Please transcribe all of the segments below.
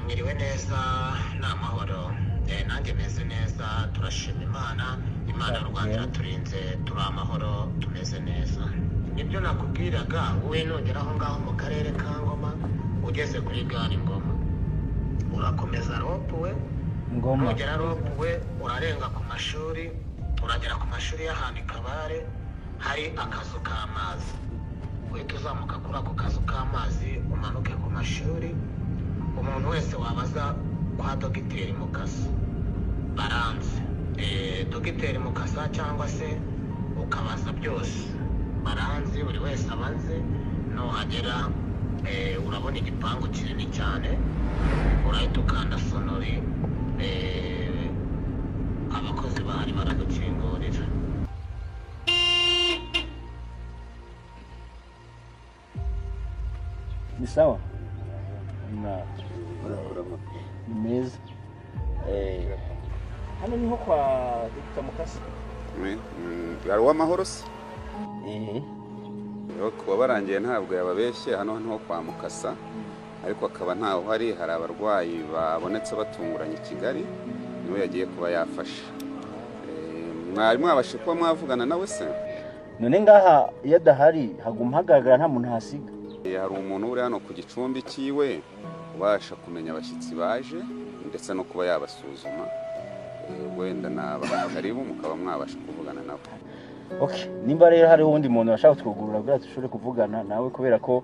mwiriwe neza n'amahoro nanjye meze neza turashima imana y'u Rwanda iraturinze turi amahoro tumeze neza nibyo nakubwiraga wowe nongera aho ngaho mu karere ka Ngoma ugeze kuri gare Ngoma urakomeza ropuwe nugera ropuwe urarenga ku mashuri uragera ku mashuri y'ahantu Kabare hari akazu k'amazi uhita uzamuka kuri ako kazu k'amazi umanuke ku mashuri umuntu wese wabaza kwa Dogiteri Mukasa baranze Dogiteri Mukasa cyangwa se ukabaza byose baranze buri wese abanze nuhagera urabona igipangu kinini cyane urahita ukanda sonori abakozi bahari baragukingurira ni sawa na meza hano niho kwa Dr. Mukasa ari w'amahoro se kuba barangiye ntabwo yababeshye hano niho kwa Mukasa ariko akaba ntaho hari abarwayi babonetse batunguranye i Kigali niwe yagiye kuba yafasha mwari mwabashe kuba mwavugana nawe se none ngaha iyo adahari haguma hagaragara nta muntu hasiga hari umuntu uri hano ku gicumbi cyiwe ubasha kumenya abashyitsi baje ndetse no kuba yabasuzuma wenda karibu mukaba mwabasha kuvugana nabo okay nimba rero hari uwundi muntu washaka kutwugurura bwa dushobore kuvugana nawe kubera ko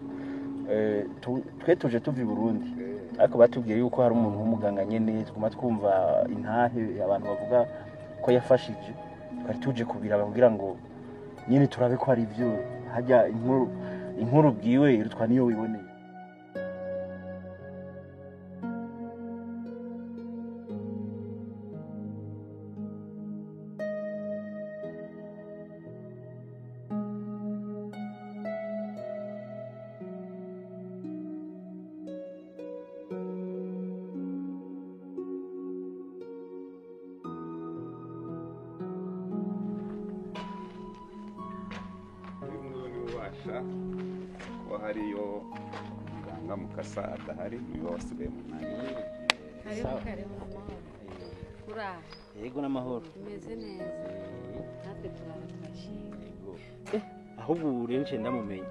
twe tuje tuva i Burundi ariko batubwiye yuko hari umuntu w'umuganga nyene twuma twumva intahe abantu bavuga ko yafashije twari tuje kubira kugira ngo nyine turabe ko hari ivyo hajya inkuru bwiwe irutwa niyo wiboneye ko hariyo muganga Mukasa adahari niwe wasigaye mu mwanya yego n'amahoro meze neza natwe turabafashe ahubwo urenje ndamumenye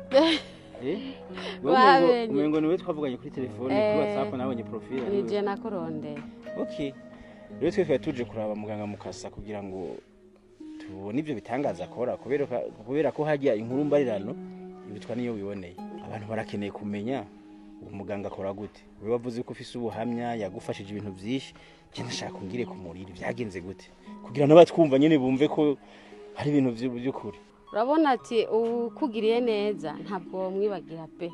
umengo niwe twavuganye kuri telefone kuri WhatsApp nabonye profile ni je nakoronde okay rero twe tuje kuraba muganga Mukasa kugira ngo tubone ibyo bitangaza akora kubera ko hajya inkuru mbarirano ibitwa niyo wiboneye abantu barakeneye kumenya umuganga akora gute we wavuze ko ufise ubuhamya yagufashije ibintu byinshi cyane nashaka kungire kumurira byagenze gute kugira n'abatwumva nyene bumve ko hari ibintu by'ukuri urabona ati ukugiriye neza ntabwo mwibagira pe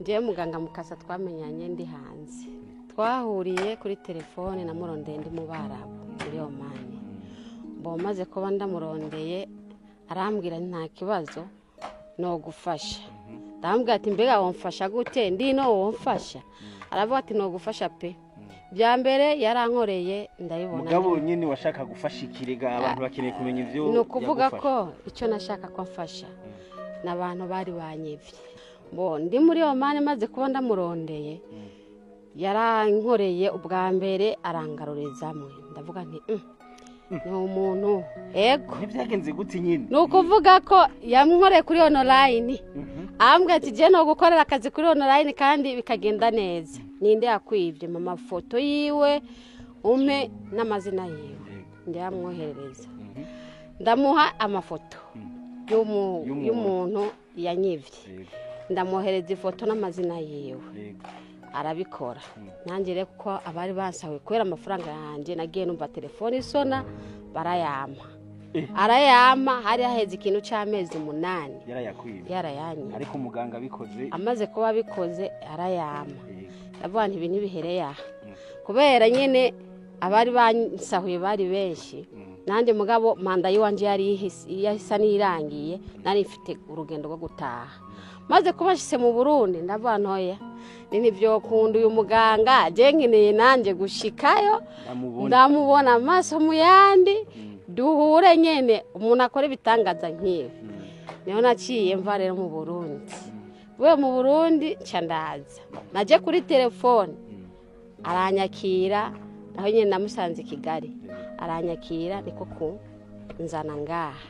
ngiye muganga Mukasa twamenyanye ndi hanze twahuriye kuri telefone na murondeye ndi mu Barabu muri Oman bo maze kuba ndamurondeye arambwira nta kibazo no gufasha ndambwira ati mbega wamfasha gute ndino wamfasha aravuga ati no gufasha pe bya mbere yarankoreye ndabibona mugabo nyine washaka gufasha ikirega abantu bakeneye kumenya ivyo no kuvuga ko icyo nashaka ko mfasha nabantu bari banyevye bo ndi muri Oman maze kuba ndamurondeye yarankoreye ubwa mbere arangarurezamwe ndavuga nti ni umuntu ego ntibyagenze gute nyine nukuvuga ko yamnkoreye kuri online ambwe ati je no gukorera akazi kuri online kandi bikagenda neza ninde yakwivye mama foto yiwe umpe n'amazina yiwe ndamwoherereza ndamuha amafoto y'umuntu yanyivye ndamwohereza ifoto n'amazina yiwe arabikora nanjye rero ko abari bansawe kwera amafaranga yanjye nagiye numva telefone isona barayama arayama hari haheze ikintu cy'amezi 8 yarayanye ariko umuganga bikoze amaze kuba bikoze arayama ndavuga nti ibintu bihereye aha kubera nyine abari bansahuye bari benshi nanjye mugabo manda yiwanje yari yahisa nirangiye nari mfite urugendo rwo gutaha maze kubashise mu Burundi ndavantoya nivyo kunda uyu muganga je nkeneye nanjye gushikayo ndamubona amaso mu yandi duhure nyene umuntu akora ibitangaza nk'iyo niho naciye mva rero mu Burundi we mu Burundi candaza naje kuri telefone aranyakira naho nyene namusanze Kigali aranyakira niko ku nzana ngaha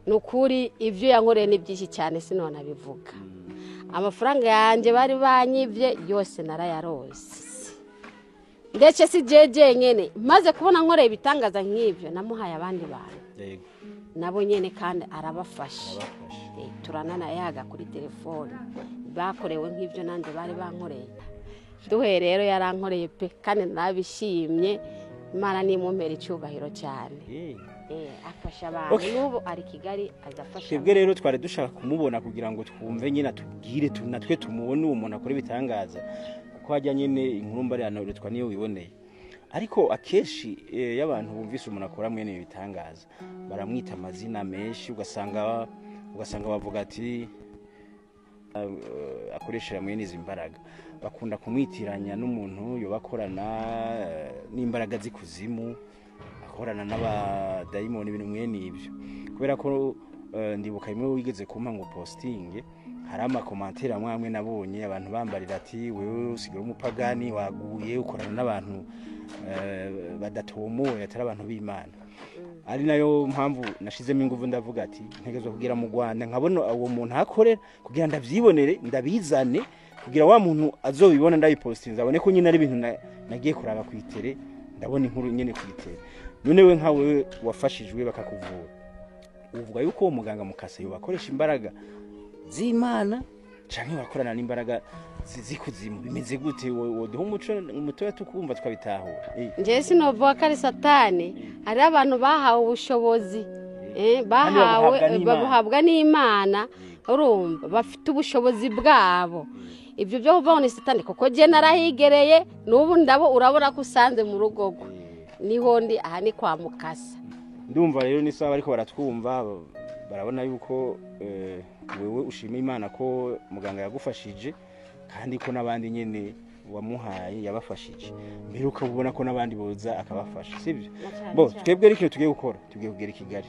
nukuri ivyo yankoreye ni byinshi cyane sinona bivuga amafaranga yanje bari banyivye yose narayarose ndetse si jeje nyene maze kubona nkoreye ibitangaza nk'ivyo namuhaye abandi bantu nabo nyene kandi arabafasha turanana yaga kuri telefone bakorewe nk'ivyo nande bari bankoreye duhe rero yarankoreye pe kandi nabishimye Imana nimumpera icyubahiro cyane afasha abantu n'ubu ari Kigali azafasha twebwe rero twari dushaka kumubona kugira ngo twumve nyine atubwire natwe tumubone uwo muntu akora ibitangaza kuko hajya nyine inkuru mbari yanoretwa niyo wiboneye ariko akeshi y'abantu bumvise umuntu akora mwene ibitangaza baramwita amazina menshi ugasanga bavuga ati akoresha mwene izi mbaraga bakunda kumwitiranya n'umuntu yobakorana n'imbaraga zikuzimu akorana n'abadayimoni ibintu mwene ibyo kubera ko ndibuka imwe wigeze kumpa ngo posting hari amakomantere amwe nabonye abantu bambarira ati wewe usigira umupagani waguye ukorana n'abantu badatomoye atari abantu b'Imana ari nayo mpamvu nashizemo ingufu ndavuga ati ntegezwe kugira mu Rwanda nkabona uwo muntu akorera kugira ndavyibonere ndabizane kugira wa muntu azobibona ndayipostinza abone ko nyine ari ibintu nagiye kuraba kwitere ndabona inkuru nyene kwitere none we nkawe wafashijwe bakakuvura uvuga yuko uwo muganga mukase yobakoresha imbaraga z'Imana canke bakorana n'imbaraga zikuzimu bimeze gute woduha umutoya tukumva twabitahura nje sinovuga ko ari satani ari abantu bahawe ubushobozi bahabwa n'Imana urumva bafite ubushobozi bwabo ibyo byo kuvaho ni satani kuko je narahigereye n'ubu ndabo urabona ko usanze mu rugo niho ndi aha ni kwa mukasa ndumva rero ni sawa ariko baratwumva barabona yuko wewe ushima Imana ko muganga yagufashije kandi ko nabandi nyene wamuhaye yabafashije mbere ukabona ko nabandi boza akabafasha sivyo bo twebwe ariko tugiye gukora tugiye kugera Kigali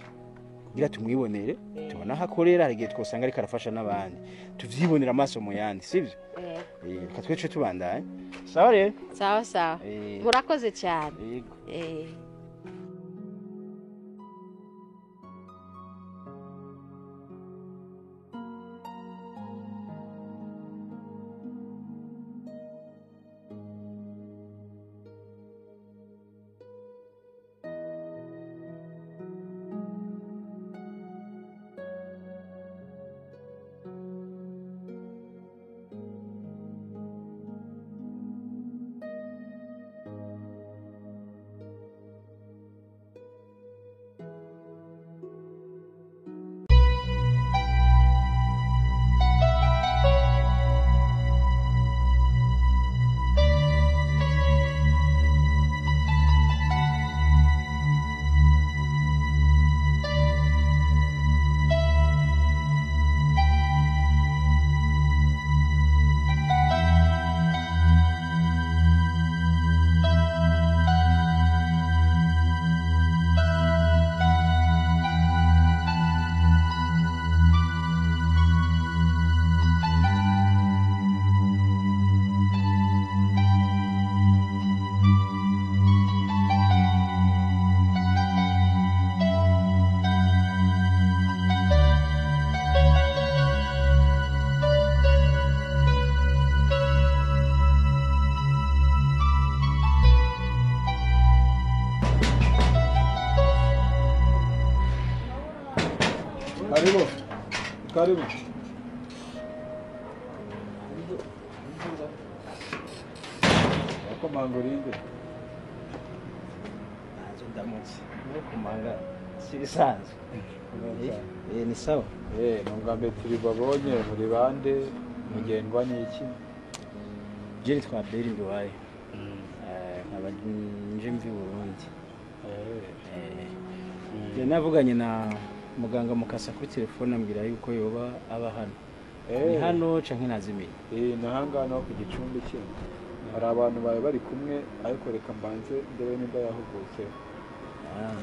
kugira tumwibonere tubona hakorera igihe twosanga ariko arafasha nabandi tuvyibonera amaso mu yandi sivyo katwece tubandaye sawa rero sawa murakoze cyane Karibu. Wako mangorinde. Nazo ndamutse. Kumanga sirisanzwe. Ni sawa. Nungambe turi babonye muri bande mugendwa n'iki? Je nitwa Beri Nduwaye. Nkaba nje mvi Burundi. navuganye na muganga Mukasa kuri telefone ambwira yuko yoba aba hano ni hano canke nazimiye nahangana ku gicumbi cye hari abantu bari kumwe ariko reka mbanze ndebe nimba yahugutse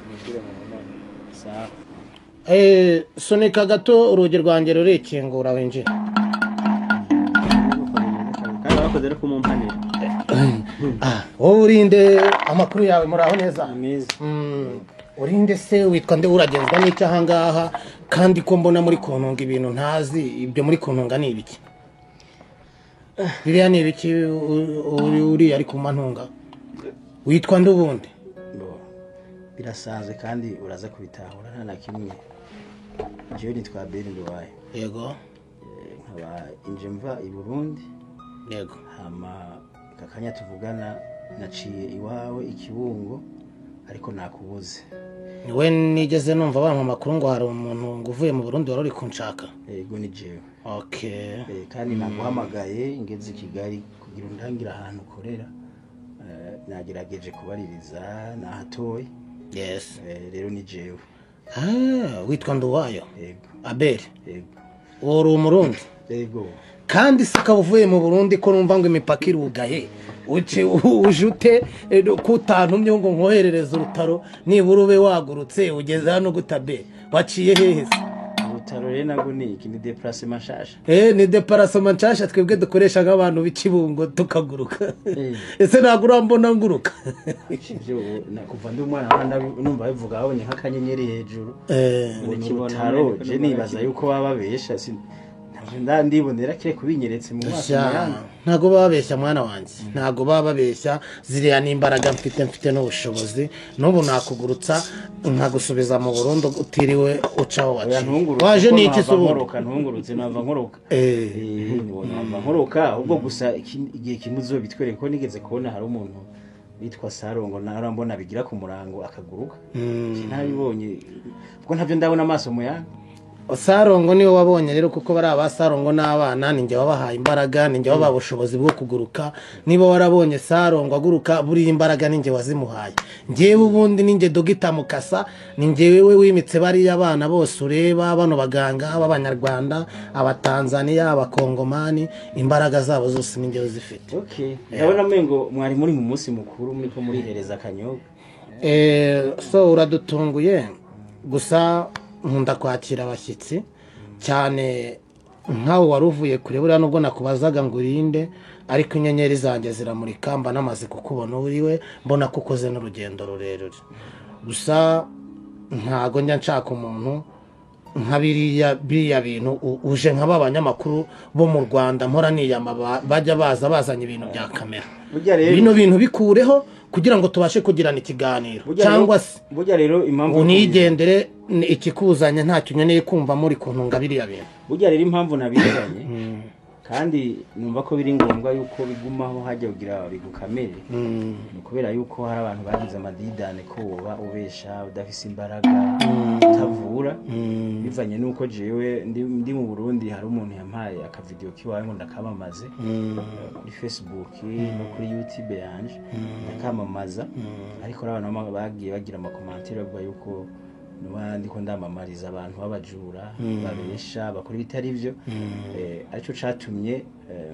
nigire mu munani sawa sunika gato urugi rwanjye rurikingura winjira kandi bakoze rero kumumpanira wowe urinde amakuru yawe muraho neza meza urinde se witwa nde uragenzwa n'icyo ahangaha kandi ko mbona muri kuntunga ibintu ntazi ibyo muri kuntunga ni ibiki biriya ni ibiki uriya ari kumantunga witwa nde ubundi birasanzwe kandi uraza kubitahura nta na kimwe jewe nitwa Beri Nduwaye yego nkaba inje mva i Burundi yego hama kakanya tuvugana naciye iwawe ikibungo ariko nakubuze niwe nigeze numva bampa amakuru ngo hari umuntu ngo uvuye mu Burundi wari uri kunshaka yego ni jewe okay kandi naguhamagaye ngeze i Kigali kugira undangira ahantu ukorera nagerageje kubaririza nahatoye yes rero ni jewe witwa Nduwayo yego Abeli yego uri umurundi yego kandi saka uvuye mu Burundi ko numva ngo imipaka irugaye ujute kutantumye ngo nkoherereze urutaro nibura ube wagurutse ugeze hano gutabe waciye hehe urutaro rero nago ni iki ni déplacement nshasha ni déplacement nshasha twebwe dukoresha nk'abantu b'ikibungo tukaguruka ese ntabwo urambona nguruka ibyo nakuva ndi umwana numva bivuga abonye nk'akanyenyeri hejuru urutaro je nibaza yuko baba babesha ndibonera kire kubinyeretse mu maso yanjye ntago babeshya mwana wanjye ntago bababeshya ziriya n'imbaraga mfite n'ubushobozi n'ubu nakugurutsa nkagusubiza mu Burundi utiriwe ucaho waje n'iki se nkoroka ntungurutse nava nkoroka nava nkoroka ubwo gusa igihe kimuzo bitwereka ko nigeze kubona hari umuntu bitwa Sarongo narambona bigira ku murango akaguruka ntabibonye ubwo ntavyo ndabona amaso mu yanjye Sarongo niwe wabonye rero kuko bari abasarongo n'abana ninjye wabahaye imbaraga ninjye wabaha ubushobozi bwo kuguruka niba warabonye Sarongo aguruka buri imbaraga ninjye wazimuhaye ngewe ubundi ninjye Dogita Mukasa ninjye wewe wimitse bari abana bose ureba bano baganga b'abanyarwanda abatanzania abakongomani imbaraga zabo zose ninjye uzifite okay ndabona mengo mwari muri mu munsi mukuru muri ko muri hereza kanyoga so uradutunguye gusa nkunda kwakira abashyitsi cyane nkawe waruvuye kure buriya nubwo nakubazaga ngo urinde ariko inyenyeri zanjye ziramurika mba namaze kukubona uriwe mbona ko ukoze n'urugendo rurerure gusa ntago njya nshaka umuntu nka biriya bintu uje nk'aba banyamakuru bo mu Rwanda mpora niyama bajya bazanye ibintu bya kamera bino bintu bikureho kugira ngo tubashe kugirana ikiganiro cyangwa se burya rero impamvu unigendere ikikuzanya ntacyo nyeneye kumva muri kuntunga biriya bintu burya rero impamvu nabizanye kandi numva ko biri ngombwa yuko bigumaho hajya kugira bigukamere kubera yuko hari abantu bagize amadidane ko woba ubesha udafise imbaraga utavura bivanye nuko jewe ndi mu Burundi hari umuntu yampaye akavideo kiwaye ngo ndakamamaze kuri Facebook no kuri YouTube yanje ndakamamaza ariko abantu bagiye bagira amakomantere bavuga yuko n'abandi ko ndamamariza abantu babajura babesha bakora bitari byo aricyo catumye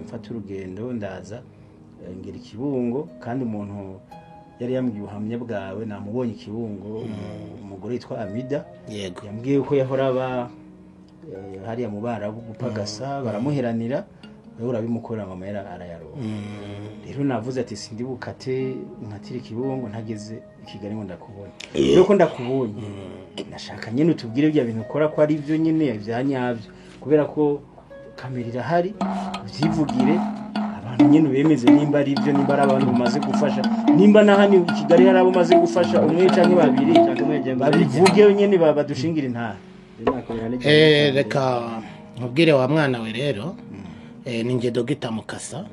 mfata urugendo ndaza ngera ikibungo kandi umuntu yari yambwiye ubuhamya bwawe namubonye ikibungo umugore yitwa Amida yego yambwiye ko yahora hariya mu Barabu gupagasa baramuheranira wewe urabimukorera mama yara arayaronka rero navuze ati sindi bukate nkatira ikibungo ntageze Kigali ngo ndakubona rero ko ndakubonye nashaka nyene utubwire bya bintu ukora ko ari byo nyene byanyabyo kubera ko kamera irahari byivugire abantu nyene bemeze nimba ari byo nimba abantu bamaze gufasha nimba nahani Kigali hari abo maze gufasha umwe canke babiri babivuge nyene badushingira intara reka nkubwire wa mwana we rero ninjye Dogita Mukasa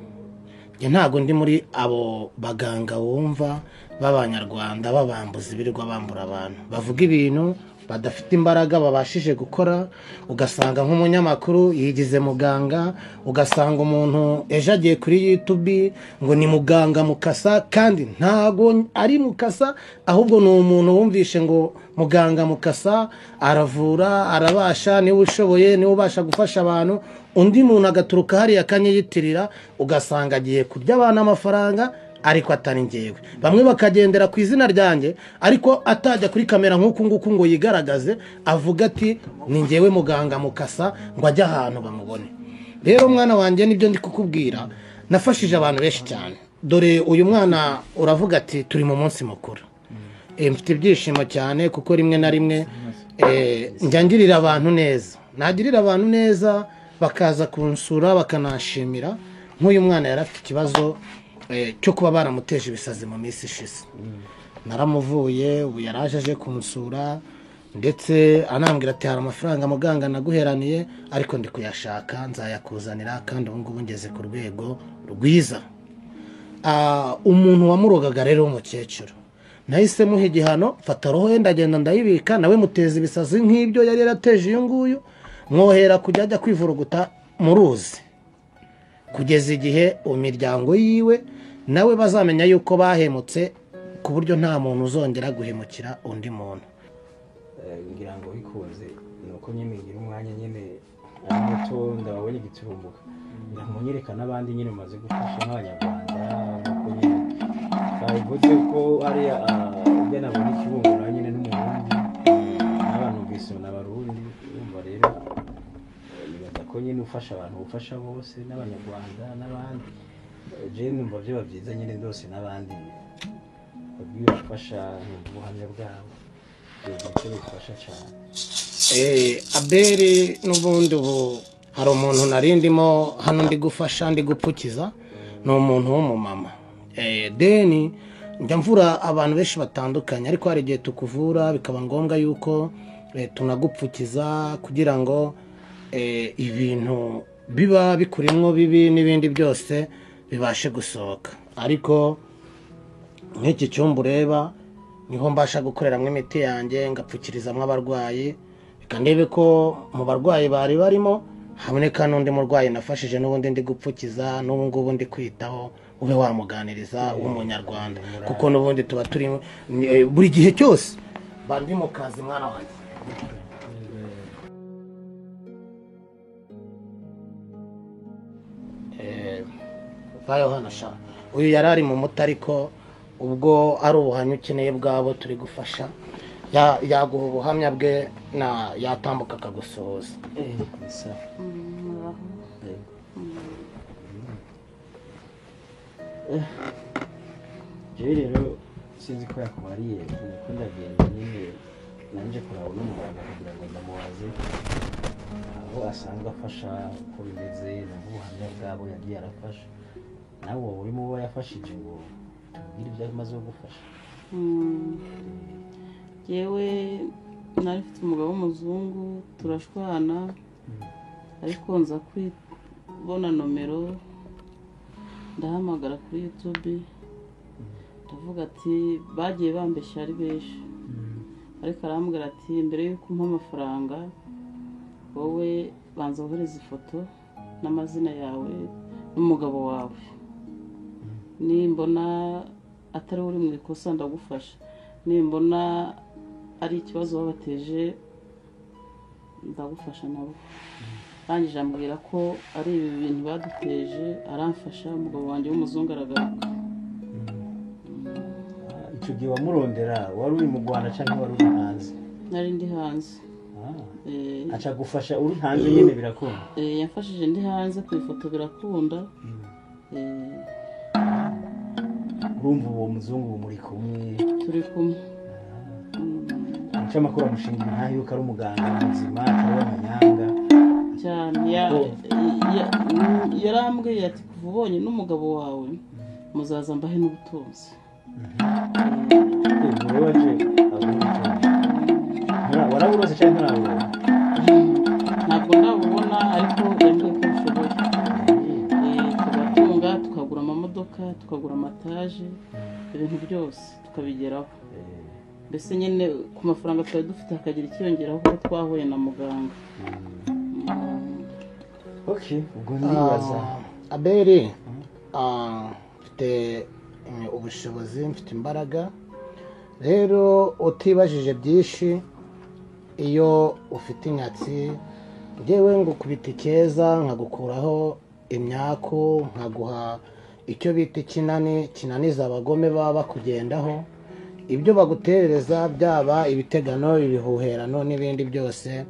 ntago ndi muri abo baganga wumva b'abanyarwanda babambuza ibirirwa bambura abantu bavuga ibintu badafite imbaraga babashije gukora, ugasanga nk'umunyamakuru yigize muganga, ugasanga umuntu ejo agiye kuri YouTube ngo ni muganga Mukasa, kandi ntago ari Mukasa, ahubwo ni umuntu wumvishe ngo muganga Mukasa aravura, arabasha, niwe ushoboye, niwe ubasha gufasha abantu, undi muntu agaturuka hariya akanyiyitirira, ugasanga agiye kurya abana amafaranga ariko atari njyewe. Bamwe bakagendera ku izina ryanjye ariko atajya kuri kamera nk'uku nguku ngo yigaragaze avuga ati ni njyewe muganga Mukasa, ngo ajye ahantu bamubone. Rero mwana wanjye nibyo ndi kukubwira, nafashije abantu benshi cyane. Dore uyu mwana uravuga ati turi mu munsi mukuru. Mfite ibyishimo cyane kuko rimwe na rimwe njya ngirira abantu neza, nagirira abantu neza bakaza kunsura bakanashimira. Nk'uyu mwana yari afite ikibazo cyo kuba baramuteje ibisazi mu minsi ishize, naramuvuye, ubu yaraje aje kunsura ndetse anambwira ati hari amafaranga muganga naguheraniye ariko ndi kuyashaka, nzayakuzanira, kandi ubu ngubu ngeze ku rwego rwiza. Umuntu wamurogaga rero w'umukecuru nahise muha igihano, mfata roho ye ndagenda ndayibika, nawe muteza ibisazi nk'ibyo yari yarateje uyu nguyu, mwohera kujya ajya kwivuruguta mu ruzi kugeza igihe imiryango yiwe nawe bazamenya yuko bahemutse, ku buryo nta muntu uzongera guhemukira undi muntu. ngira ngo bikuze nuko nyine ngira umwanya nyine ari muto ndabonye giturumbuka, ngira ngo nyereka n'abandi nyine maze gufasha nk'abanyarwanda, nuko nyine bavuze ko ari ujya nabona ikibungura nyine n'umurundi n'abantu bise n'abarundi, urumva rero nibaza ko nyine ufasha abantu ufasha bose n'abanyarwanda n'abandi, je numva byo bavyiza nyine ndose n'abandi babwiye bafasha ubuhamya bwabo byo bifasha cyane. Abeli n'ubundi ubu hari umuntu narindimo hano ndi gufasha, ndi gupfukiza, ni umuntu w'umumama. Deni njya mvura abantu benshi batandukanye, ariko hari igihe tukuvura bikaba ngombwa yuko tunagupfukiza kugira ngo ibintu biba bikurimwo bibi n'ibindi byose bibashe gusohoka. Ariko nk'iki cyumba ureba niho mbasha gukoreramo imiti yanjye, ngapfukirizamo abarwayi, reka ndebe ko mu barwayi bari barimo haboneka n'undi murwayi nafashije n'ubundi ndi gupfukiza, n'ubu ngubu ndi kwitaho, ube wamuganiriza w'umunyarwanda, kuko n'ubundi tuba turi buri gihe cyose bandi mu kazi mwana wanjye. Vayo hano sha, uyu yari ari mu muti, ariko ubwo ari ubuhamya ukeneye bwabo turi gufasha, yaguha ubuhamya bwe na yatambuka akagusohoza. Jewe rero sinzi ko yakubariye, kuko ndagenda nyine nanje kuraba n'umuganga kugira ngo ndamubaze aho asanzwe afasha uko bimeze n'ubuhamya bwabo yagiye arafasha. Nawe wowe urimo uwo yafashije ngo tubwire ibyo amaze gufasha. Yewe nari mfite umugabo w'umuzungu turashwana, ariko nza kwibona nomero ndahamagara kuri YouTube, ndavuga ati bagiye bambeshya ari benshi, ariko arambwira ati mbere y'uko umpa amafaranga wowe banza wohereza ifoto n'amazina yawe n'umugabo wawe, nimbona atari uri mu ikosa ndagufasha, nimbona ari ikibazo babateje ndagufasha nabo. Rangije ambwira ko ari ibi bintu baduteje, aramfasha, umugabo wanjye w'umuzungu aragaruka. Icyo gihe wamurondera wari uri mu Rwanda cyangwa wari uri hanze? Nari ndi hanze. Aca gufasha uri hanze nyine birakunda? Yafashije ndi hanze, ku ifoto birakunda. Urumva uwo muzungu muri kumwe? Turi kumwe. Aca amakuru amushinga ntaho yuko ari umuganga muzima, atari amanyanga cyane. Yarambwiye ati kuva ubonye n'umugabo wawe muzaza mbahe n'ubutunzi. Waraburoze cyangwa ntarabubona? Ntabwo ndabubona, ariko yambwiye ko bishoboye. Tugatunga, tukagura amamodoka, tukagura amataje, ibintu byose tukabigeraho. mbese nyine ku mafaranga twari dufite hakagira ikiyongeraho kuko twahuye na muganga. ubwo ndibaza Abeli mfite ubushobozi, mfite imbaraga, rero utibajije byinshi. Iyo ufite inyatsi njyewe ngukubita ikeza nkagukuraho imyaku, nkaguha icyo bita ikinani kinaniza abagome baba bakugendaho. Ibyo baguterereza byaba ibitegano, ibihuherano n'ibindi byose,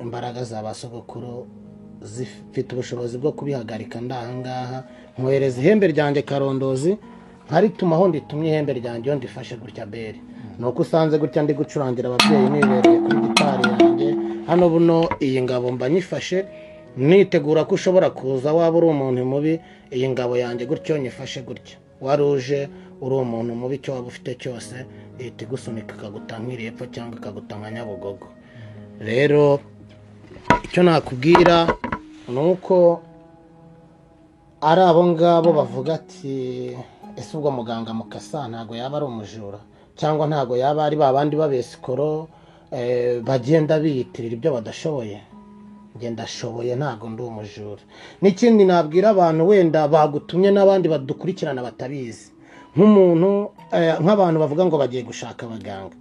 imbaraga za basogokuru zifite ubushobozi bwo kubihagarika. Ndahangaha nkohereza ihembe ryanjye Karondozi, nkaritumaho nditumye ihembe ryanjye iyo ndifashe gutya Abeli. Nuko usanze gutya ndi gucurangira ababyeyi nibereye kuri gitari yanjye hano, buno iyi ngabo mba nyifashe nitegura ko ushobora kuza waba uri umuntu mubi. Iyi ngabo yanjye gutyo nyifashe gutya, wari uje uri umuntu mubi, icyo waba ufite cyose ihita igusunika ikaguta nk'irepfo cyangwa ikaguta nka Nyabugogo. Rero icyo nakubwira ni uko ari abo ngabo bavuga ati ese ubwo muganga Mukasa ntabwo yaba ari umujura, cyangwa ntabwo yaba ari babandi babesikoro bagenda biyitirira ibyo badashoboye. Njye ndashoboye, ntabwo ndi umujura. N'ikindi nabwira abantu wenda bagutumye n'abandi badukurikirana batabizi, nk'abantu bavuga ngo bagiye gushaka abaganga.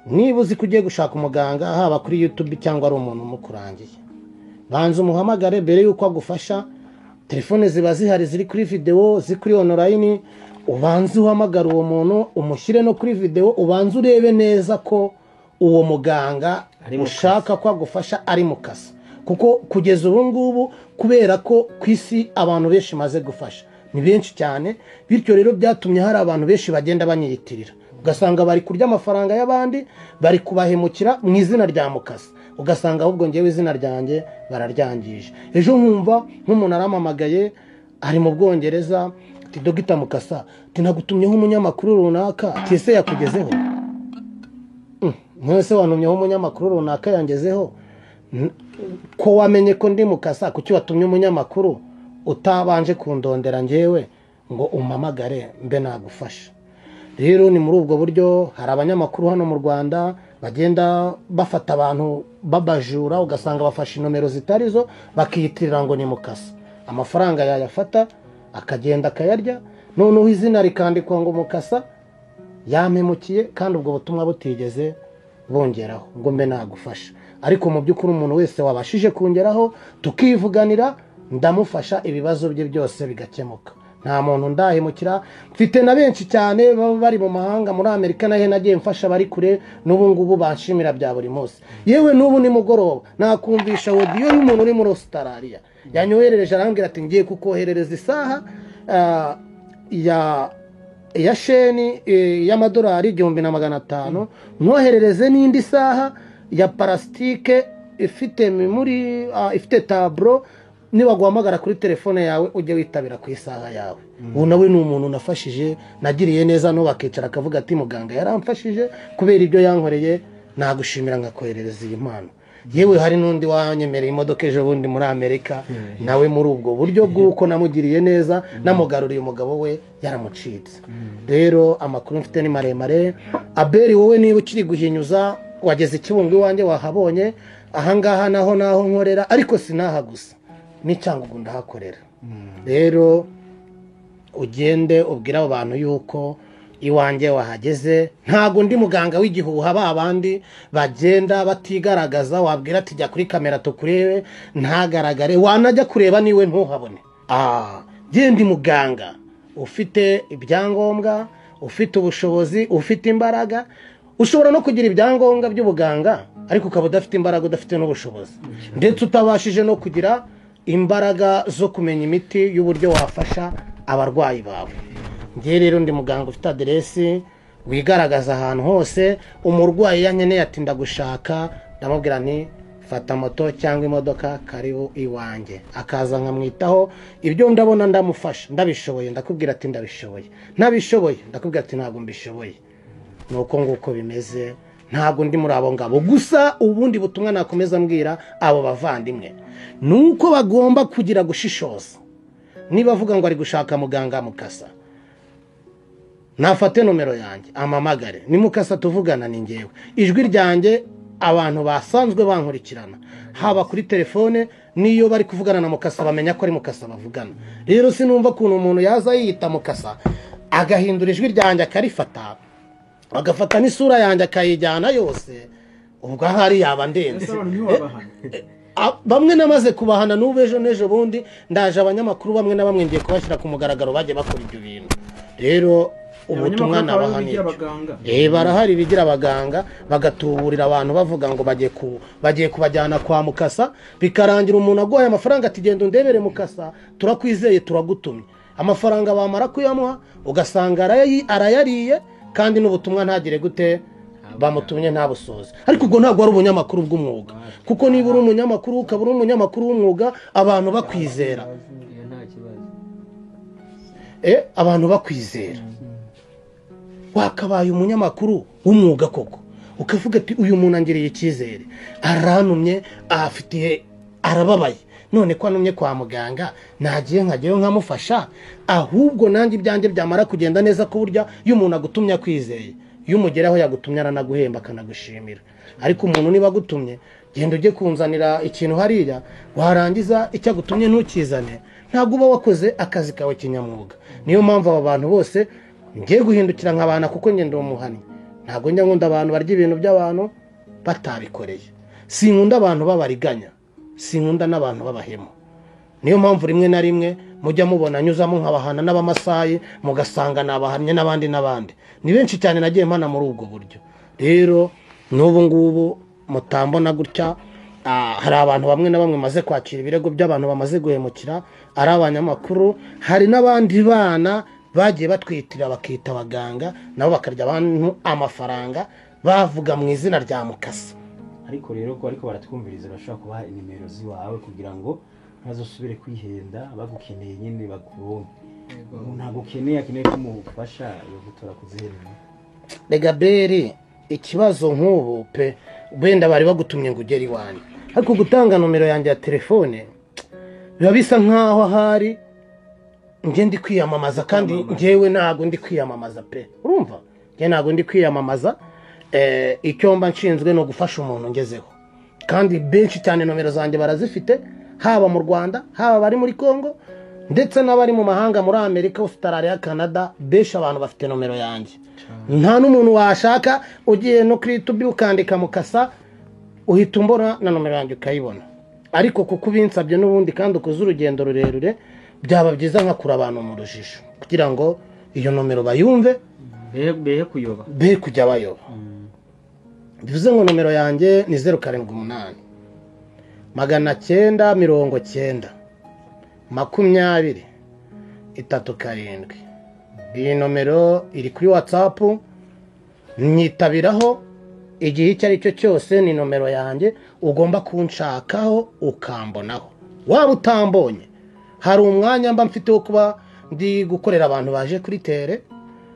Niba uzi ko ugiye gushaka umuganga haba kuri YouTube cyangwa ari umuntu umukurangiye, banza umuhamagare mbere y'uko agufasha. Telefone ziba zihari ziri kuri video, ziri kuri online. Ubanze uhamagara uwo muntu, umushyire no kuri video, ubanze urebe neza ko uwo muganga ushaka ko agufasha ari Mukasa. Kuko kugeza ubu ngubu kubera ko ku isi abantu benshi maze gufasha ni benshi cyane, bityo rero byatumye hari abantu benshi bagenda banyiyitirira, ugasanga bari kurya amafaranga y'abandi, bari kubahemukira mu izina rya Mukasa, ugasanga ahubwo ngewe izina ryanjye bararyangije. Ejo nkumva nk'umuntu aramamagaye ari mu Bwongereza ati Dr. Mukasa tinagutumyeho umunyamakuru runaka, ati ese yakugezeho? Mwese wantumyeho umunyamakuru runaka yangezeho? Ko wamenye ko ndi Mukasa, kuki watumye umunyamakuru utabanje kundondera ngewe ngo umamagare mbe nagufasha? Rero ni muri ubwo buryo hari abanyamakuru hano mu Rwanda bagenda bafata abantu babajura, ugasanga bafashe nomero zitari zo bakiyitirira ngo ni Mukasa. Amafaranga yayafata akagenda akayarya, noneho izina rikandikwa ngo Mukasa yamemukiye, kandi ubwo butumwa butigeze bongeraho ngo mbe nagufasha. Ariko mu by'ukuri umuntu wese wabashije kongeraho tukivuganira, ndamufasha, ibibazo bye byose bigakemuka. Nta muntu ndahemukira. Mfite na benshi cyane baba bari mu mahanga, muri Amerika nahe nagiye mfasha bari kure, n'ubu ngubu banshimira bya buri munsi. Yewe n'ubu ni mugoroba nakumvisha audio y'umuntu uri muri Australia yanyoherereje, arambwira ati ngiye kukoherereza isaha ya sheni y'amadolari 1500, nkoherereze n'indi saha ya parasitike ifite memori, ifite tablo. Niba guhamagara kuri telefone yawe ujye witabira ku isaha yawe. Ubu nawe ni umuntu nafashije, nagiriye neza, no bakicara akavuga ati muganga yaramfashije kubera ibyo yankoreye, nagushimira ngakoherereza iyi mpano. Yewe hari n'undi wanyemereye imodoka ejo bundi muri Amerika, nawe muri ubwo buryo bw'uko namugiriye neza, namugaruriye umugabo we yaramucitse. Rero amakuru mfite ni maremare. Abeli, wowe niba ukiri guhinyuza, wageze Kibungo iwanjye wahabonye, ahangaha naho nkorera, ariko sinaha gusa, n'Icyangugu ndahakorera. Rero ugende ubwira abo bantu yuko iwanjye wahageze, ntago ndi muganga w'igihuha babandi bagenda batigaragaza. Wabwira ati jya kuri kamera tukurebe, ntagaragare, wanajya kureba niwe ntuhabone. Ndi muganga ufite ibyangombwa, ufite ubushobozi, ufite imbaraga. Ushobora no kugira ibyangombwa by'ubuganga ariko ukaba udafite imbaraga, udafite n'ubushobozi, ndetse utabashije no kugira imbaraga zo kumenya imiti y'uburyo wafasha abarwayi bawe. Ngiye rero ndi muganga ufite aderesi, wigaragaza ahantu hose. Umurwayi yankeneye ati ndagushaka, ndamubwira nti fata moto cyangwa imodoka, karibu iwanjye, akaza nkamwitaho. Ibyo ndabona ndamufasha, ndabishoboye ndakubwira ati ndabishoboye, ntabishoboye ndakubwira ati ntabwo mbishoboye. Nuko nguko bimeze, ntabwo ndi muri abo ngabo. Gusa ubundi butumwa nakomeza mbwira abo bavandimwe nuko bagomba kugira gushishoza. Niba avuga ngo ari gushaka muganga Mukasa, nafate nomero yanjye amamagare ni Mukasa tuvugana ni ngewe ijwi ryanjye abantu basanzwe bankurikirana haba kuri telefone niyo bari kuvugana na Mukasa bamenya ko ari Mukasa bavugana rero sinumva kuntu umuntu yaza yiyita Mukasa agahindura ijwi ryanjye akarifata agafata n'isura yanjye akayijyana yose ubwo ahari yaba ndenze bamwe namaze kubahana n'ubu ejo n'ejo bundi ndaje abanyamakuru bamwe na bamwe ngiye kubashyira ku mugaragaro bajye bakora ibyo bintu rero ubutumwa nabahanije barahari bigira abaganga bagatuburira abantu bavuga ngo bagiye kubajyana kwa Mukasa bikarangira umuntu aguhaye amafaranga ati genda undebere Mukasa turakwizeye turagutumye amafaranga bamara kuyamuha ugasanga arayariye kandi n'ubutumwa ntagire gute bamutumye ntabusoze ariko ubwo ntabwo ari ubunyamakuru bw'umwuga kuko niba uri umunyamakuru ukaba uri umunyamakuru w'umwuga abantu bakwizera abantu bakwizera wakabaye umunyamakuru w'umwuga koko ukavuga ati uyu muntu angiriye icyizere aranumye afitiye arababaye none ko anumye kwa muganga nagiye nkajyayo nkamufasha ahubwo nanjye ibyanjye byamara kugenda neza ko burya iyo umuntu agutumye akwizeye iyo umugeraho yagutumye aranaguhemba akanagushimira ariko umuntu niba agutumye genda ujye kunzanira ikintu hariya warangiza icyo agutumye ntukizane ntabwo uba wakoze akazi kawe kinyamwuga niyo mpamvu aba bantu bose ngiye guhindukira nk'abana kuko ngenda umuhani ntabwo njya nkunda abantu barya ibintu by'abantu batabikoreye sinkunda abantu babariganya sinkunda n'abantu babahemo niyo mpamvu rimwe na rimwe mujya mubona nyuzamo nk'abahana n'abamasayi mugasanga nabahanye n'abandi ni benshi cyane nagiye mpana muri ubwo buryo rero n'ubu ngubu mutambona gutya hari abantu bamwe na bamwe maze kwakira ibirego by'abantu bamaze guhemukira ari abanyamakuru hari n'abandi bana bagiye batwitira bakita abaganga nabo bakarya abantu amafaranga bavuga mu izina rya Mukasa ariko rero ko ariko baratwumviriza bashobora kubaha inimero ziwawe kugira ngo ntazosubire kwihenda bagukeneye nyine bakuronke ntabwo akeneye kumufasha yo gutora kuziherera rega beri ikibazo nk'ubu pe wenda bari bagutumye ngo ugere iwanjye ariko gutanga nomero yanjye ya telefone biba bisa nk'aho ahari njye ndi kwiyamamaza kandi njyewe ntabwo ndi kwiyamamaza pe urumva njye ntabwo ndi kwiyamamaza icyo mba nshinzwe no gufasha umuntu ngezeho kandi benshi cyane nomero zanjye barazifite haba mu Rwanda haba bari muri Kongo ndetse n'abari mu mahanga muri Amerika Australia Canada benshi abantu bafite nomero yanjye nta n'umuntu washaka ugiye no kuri YouTube ukandika Mukasa uhita umbona na nomero yanjye ukayibona ariko kuko ubinsabye n'ubundi kandi ukoze urugendo rurerure byaba byiza nkakura abantu mu rujijo kugira ngo iyo nomero bayumve be kujya bayoba bivuze ngo nomero yanjye ni 078 990 20 iyi nomero iri kuri WhatsApp nyitabiraho igihe icyo ari cyo cyose ni nomero yanjye ugomba kunshakaho ukambonaho waba utambonye hari umwanya mba mfite wo kuba ndi gukorera abantu baje kuri tere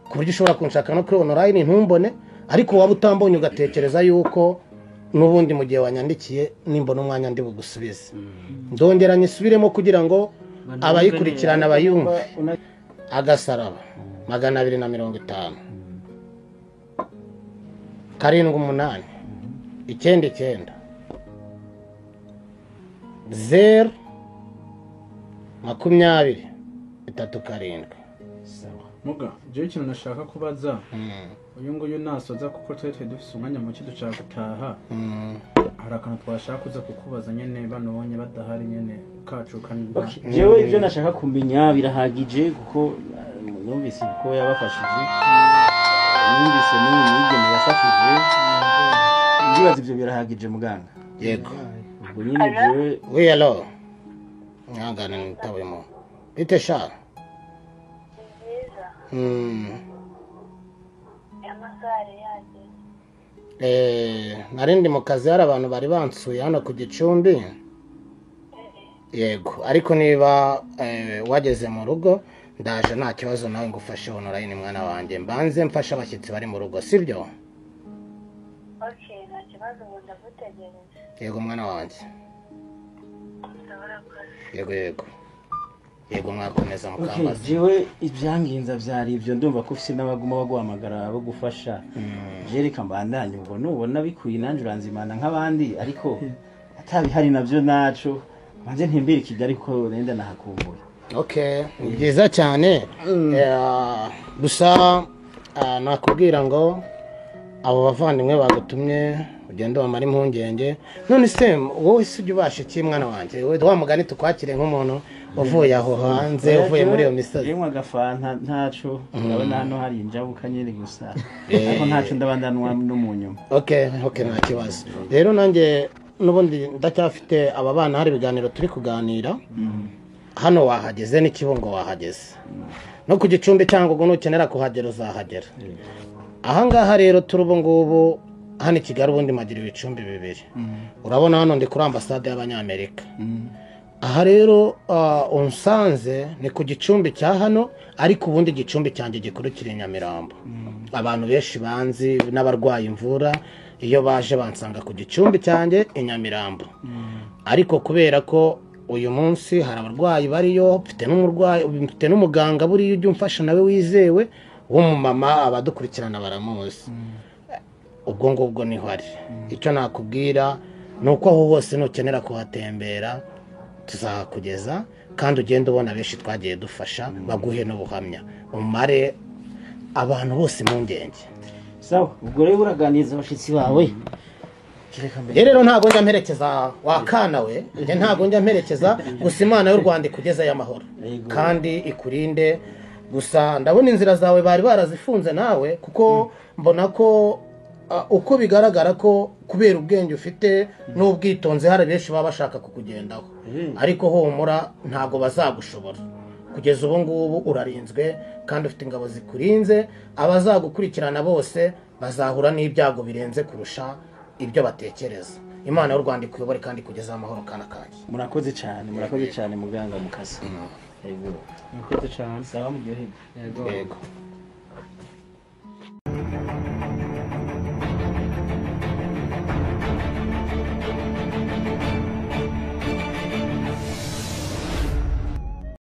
ku buryo ushobora kunshaka no kuri online ntumbone ariko waba utambonye ugatekereza yuko n'ubundi mu gihe wanyandikiye nimbona umwanya ndi bugusubize ndongera nyisubiremo kugira ngo abayikurikirana bayumve agasaraba 250 78 99 0 20 muga je ikintu nashaka kubaza uyu nguyu nasoza kuko twete dufise umwanya muke dushaka gutaha hari akantu twashaka kuza kukubaza nyene banobonye badahari nyene kacu kanimba jewe ibyo nashaka kumenya birahagije kuko numvise ko yabafashije numvise n'umwigeme yasafije ndibaza ibyo birahagije muganga yego ubwo nyine jewe we allo ngana nitabemo bite sha narindi mu kazi hari abantu bari bansuye hano ku Gicumbi yego ariko niba wageze mu rugo ndaje nta kibazo nawe ngufashe online mwana wanjye mbanze mfasha abashyitsi bari mu rugo sibyo nta kibazo ndagutegereje yego mwana wanjye yego yego mwakomeza mukambaza jewe ibyanginza vyari ivyo ndumva ko ufise n'abaguma baguhamagara bo gufasha jereka mbandanye ubwo nubona bikuye nanje uranzimana nk'abandi ariko atabihari navyo naco manje ntimbira Kigali ko nenda nahakumbuye. Okay, ni byiza cyane. Gusa nakubwira ngo abo bavandimwe bagutumye ugende wamara impungenge. None se wowe sijye ubasha iki mwana wanjye? Wowe wa mugani tukwakire nk'umuntu uvuye aho hanze, uvuye muri iyo misozi. Yemwe agafanta ntaco, urabona hano hari injabuka nyine gusa. Ariko ntaco ndabandanwa no mu nyuma. Okay, nta kibazo. Rero nanjye nubundi ndacyafite aba bana hari ibiganiro turi kuganira. Hano wahageze n'ikibungo wahageze. No ku Gicumbi cyangwa ngo nukenera kuhagera uzahagera. Aha ngaha rero turubo ngubu hano Kigali ubundi magira ibicumbi bibiri. Urabona hano ndi kuri ambasade y'Abanyamerika. Aha rero unsanze ni ku Gicumbi cya hano ariko ubundi Gicumbi cyanjye gikurikira Nyamirambo. Abantu benshi banzi n'abarwaye imvura iyo baje bansanga ku Gicumbi cyanjye Nyamirambo. Ariko kubera ko uyu munsi hari abarwayi bariyo mfite n'umuganga buriya ujya umfasha nawe wizewe w'umumama abadukurikirana baramuzi. Ubwo ngubwo niho ari. Icyo nakubwira ni uko aho hose nukenera kuhatembera tuzahakugeza kandi ugenda ubona benshi twagiye dufasha baguhe n'ubuhamya umare abantu bose impungenge. Sawa, ubwo rero uraganiza abashitsi bawe. Rero ntago njya mperekeza wakana we, ntago njya mperekeza gusa Imana y'u Rwanda ikugeza y'amahoro kandi ikurinde. Gusa ndabona inzira zawe bari barazifunze nawe kuko mbona ko uko bigaragara ko kubera ubwenge ufite n'ubwitonzi hari benshi baba bashaka kukugendaho, ariko humura ntago bazagushobora. Kugeza ubu ngubu urarinzwe kandi ufite ingabo zikurinze. Abazagukurikirana bose bazahura n'ibyago birenze kurusha ibyo batekereza. Imana y'u Rwanda ikuyobore kandi kugeza amahoro kana kanjye. Murakoze cyane muganga mukasa. Yego. Murakoze cyane. Sawa muryohe. Yego.